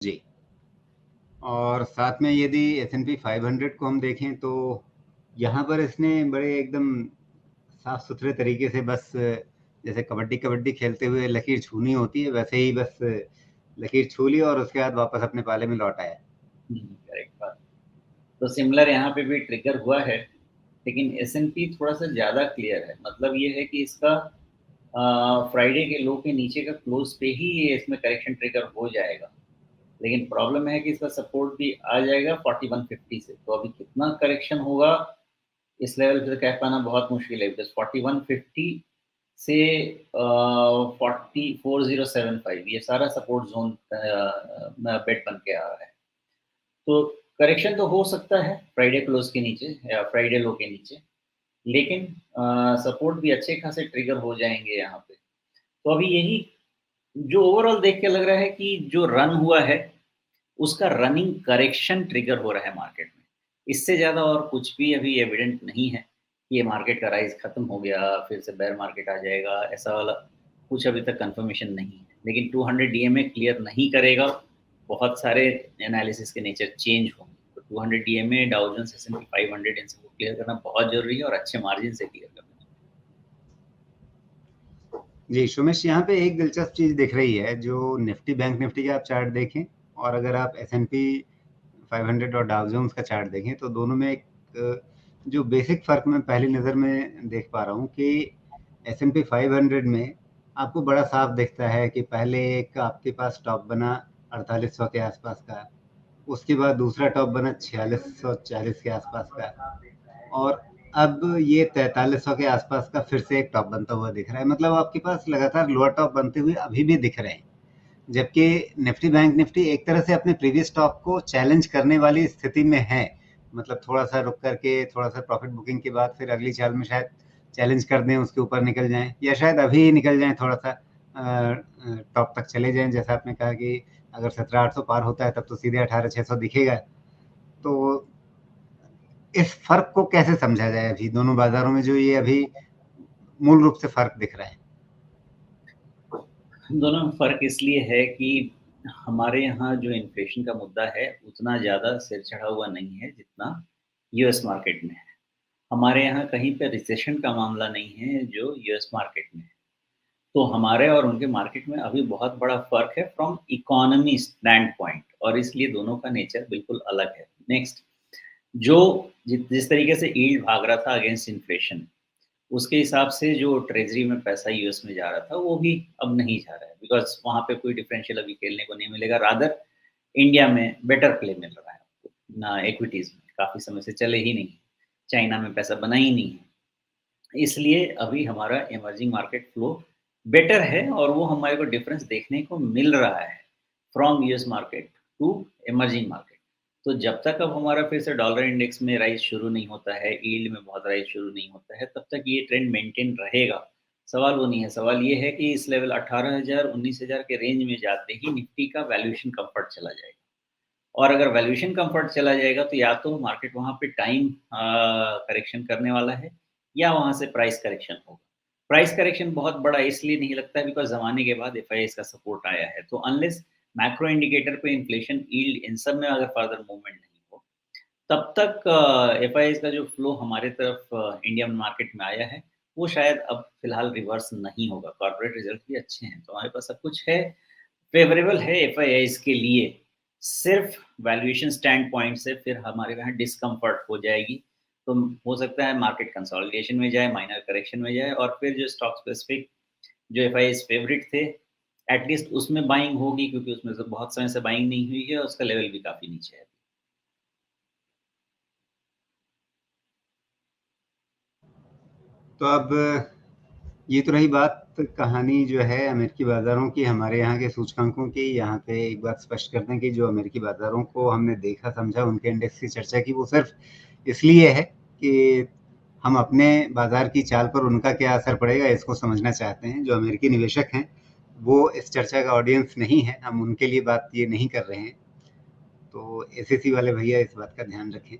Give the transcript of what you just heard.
जी। और साथ में यदि S&P 500 को हम देखें तो यहाँ पर इसने बड़े एकदम साफ सुथरे तरीके से बस जैसे कबड्डी खेलते हुए लकीर छूनी होती है, वैसे ही बस लकीर छू ली और उसके बाद वापस अपने पाले में लौट आया। करेक्ट बात। तो सिमिलर यहाँ पे भी ट्रिगर हुआ है, लेकिन S&P थोड़ा सा ज़्यादा क्लियर है। मतलब ये है कि इसका फ्राइडे के लो के नीचे का क्लोज पे ही ये इसमें करेक्शन ट्रिगर हो जाएगा। लेकिन प्रॉब्लम है कि इसका सपोर्ट भी आ जाएगा 4150 से। तो अभी कितना करेक्शन होगा इस लेवल पे कह पाना बहुत मुश्किल है, बिकॉज 4150 से 407075 ये सारा सपोर्ट जोन बेट बन के आ रहा है। तो करेक्शन तो हो सकता है फ्राइडे क्लोज के नीचे या फ्राइडे लो के नीचे, लेकिन सपोर्ट भी अच्छे खासे ट्रिगर हो जाएंगे यहाँ पे। तो अभी यही जो ओवरऑल देख के लग रहा है कि जो रन हुआ है उसका रनिंग करेक्शन ट्रिगर हो रहा है मार्केट में। इससे ज़्यादा और कुछ भी अभी एविडेंट नहीं है कि ये मार्केट का राइज खत्म हो गया, फिर से बेयर मार्केट आ जाएगा, ऐसा वाला कुछ अभी तक कंफर्मेशन नहीं है। लेकिन 200 डीएमए क्लियर नहीं करेगा, बहुत सारे एनालिसिस के नेचर चेंज होंगे। तो 200 डीएमए, डाउ जोन्स, S&P 500 इन सबको क्लियर करना बहुत ज़रूरी है और अच्छे मार्जिन से क्लियर करना। जी, सुमेश, यहाँ पे एक दिलचस्प चीज़ दिख रही है, जो निफ्टी बैंक निफ्टी का आप चार्ट देखें और अगर आप S&P 500 और डाउ जोन्स का चार्ट देखें तो दोनों में एक जो बेसिक फ़र्क मैं पहली नज़र में देख पा रहा हूँ कि S&P 500 में आपको बड़ा साफ दिखता है कि पहले एक आपके पास टॉप बना 4800 के आसपास का, उसके बाद दूसरा टॉप बना 4640 के आसपास का और अब ये 4300 के आसपास का फिर से एक टॉप बनता हुआ दिख रहा है। मतलब आपके पास लगातार लोअर टॉप बनते हुए अभी भी दिख रहे हैं, जबकि निफ्टी बैंक निफ्टी एक तरह से अपने प्रीवियस टॉप को चैलेंज करने वाली स्थिति में है। मतलब थोड़ा सा रुक करके थोड़ा सा प्रॉफिट बुकिंग के बाद फिर अगली चाल में शायद चैलेंज कर दें, उसके ऊपर निकल जाएं या शायद अभी ही निकल जाएं, थोड़ा सा टॉप तक चले जाएं। जैसा आपने कहा कि अगर 17,800 पार होता है तब तो सीधे 18,600 दिखेगा। तो इस फर्क को कैसे समझा जाए अभी दोनों बाजारों में, जो ये अभी मूल रूप से फर्क दिख रहा है? दोनों में फ़र्क इसलिए है कि हमारे यहाँ जो इन्फ्लेशन का मुद्दा है उतना ज़्यादा सिर चढ़ा हुआ नहीं है जितना यूएस मार्केट में है। हमारे यहाँ कहीं पे रिसेशन का मामला नहीं है जो यूएस मार्केट में है। तो हमारे और उनके मार्केट में अभी बहुत बड़ा फ़र्क है फ्रॉम इकोनॉमी स्टैंड पॉइंट, और इसलिए दोनों का नेचर बिल्कुल अलग है। नेक्स्ट, जो जिस तरीके से यील्ड भाग रहा था अगेंस्ट इन्फ्लेशन, उसके हिसाब से जो ट्रेजरी में पैसा यूएस में जा रहा था वो भी अब नहीं जा रहा है, बिकॉज वहाँ पे कोई डिफरेंशियल अभी खेलने को नहीं मिलेगा। रादर इंडिया में बेटर प्ले मिल रहा है आपको ना, इक्विटीज में काफ़ी समय से चले ही नहीं, चाइना में पैसा बना ही नहीं है। इसलिए अभी हमारा इमर्जिंग मार्केट फ्लो बेटर है और वो हमारे को डिफरेंस देखने को मिल रहा है from US market to emerging market. तो जब तक अब हमारा फिर से डॉलर इंडेक्स में राइज शुरू नहीं होता है, यील्ड में बहुत राइज शुरू नहीं होता है, तब तक ये ट्रेंड मेंटेन रहेगा। सवाल वो नहीं है, सवाल ये है कि इस लेवल 18,000 19,000 के रेंज में जाते ही निफ्टी का वैल्यूएशन कंफर्ट चला जाएगा। और अगर वैल्यूएशन कंफर्ट चला जाएगा तो या तो मार्केट वहाँ पे टाइम करेक्शन करने वाला है या वहाँ से प्राइस करेक्शन होगा। प्राइस करेक्शन बहुत बड़ा इसलिए नहीं लगता है बिकॉज़ ज़माने के बाद एफआईआईज़ का सपोर्ट आया है। तो अनलेस मैक्रो इंडिकेटर पे इन्फ्लेशन, यील्ड इन सब में अगर फर्दर मूवमेंट नहीं हो, तब तक एफआईआईज़ का जो फ्लो हमारे तरफ इंडियन मार्केट में आया है, वो शायद अब फिलहाल रिवर्स नहीं होगा। कॉर्पोरेट रिजल्ट भी अच्छे हैं, तो हमारे पास सब कुछ है, फेवरेबल है एफआईआईज़ के लिए। सिर्फ वैल्यूएशन स्टैंड पॉइंट से फिर हमारे यहाँ डिस्कम्फर्ट हो जाएगी। तो हो सकता है मार्केट कंसोलिडेशन में जाए, माइनर करेक्शन में जाए, और फिर जो स्टॉक स्पेसिफिक जो एफआईआईज़ फेवरेट थे, एटलीस्ट उसमें बाइंग होगी, क्योंकि उसमें से बहुत समय से बाइंग नहीं हुई है और उसका लेवल भी काफ़ी नीचे है। तो अब ये तो रही बात, कहानी जो है अमेरिकी बाज़ारों की, हमारे यहाँ के सूचकांकों की। यहाँ पे एक बात स्पष्ट कर दें कि जो अमेरिकी बाज़ारों को हमने देखा समझा, उनके इंडेक्स की चर्चा की, वो सिर्फ इसलिए है कि हम अपने बाज़ार की चाल पर उनका क्या असर पड़ेगा इसको समझना चाहते हैं। जो अमेरिकी निवेशक हैं वो इस चर्चा का ऑडियंस नहीं है, हम उनके लिए बात ये नहीं कर रहे हैं। तो एसएसी वाले भैया इस बात का ध्यान रखें।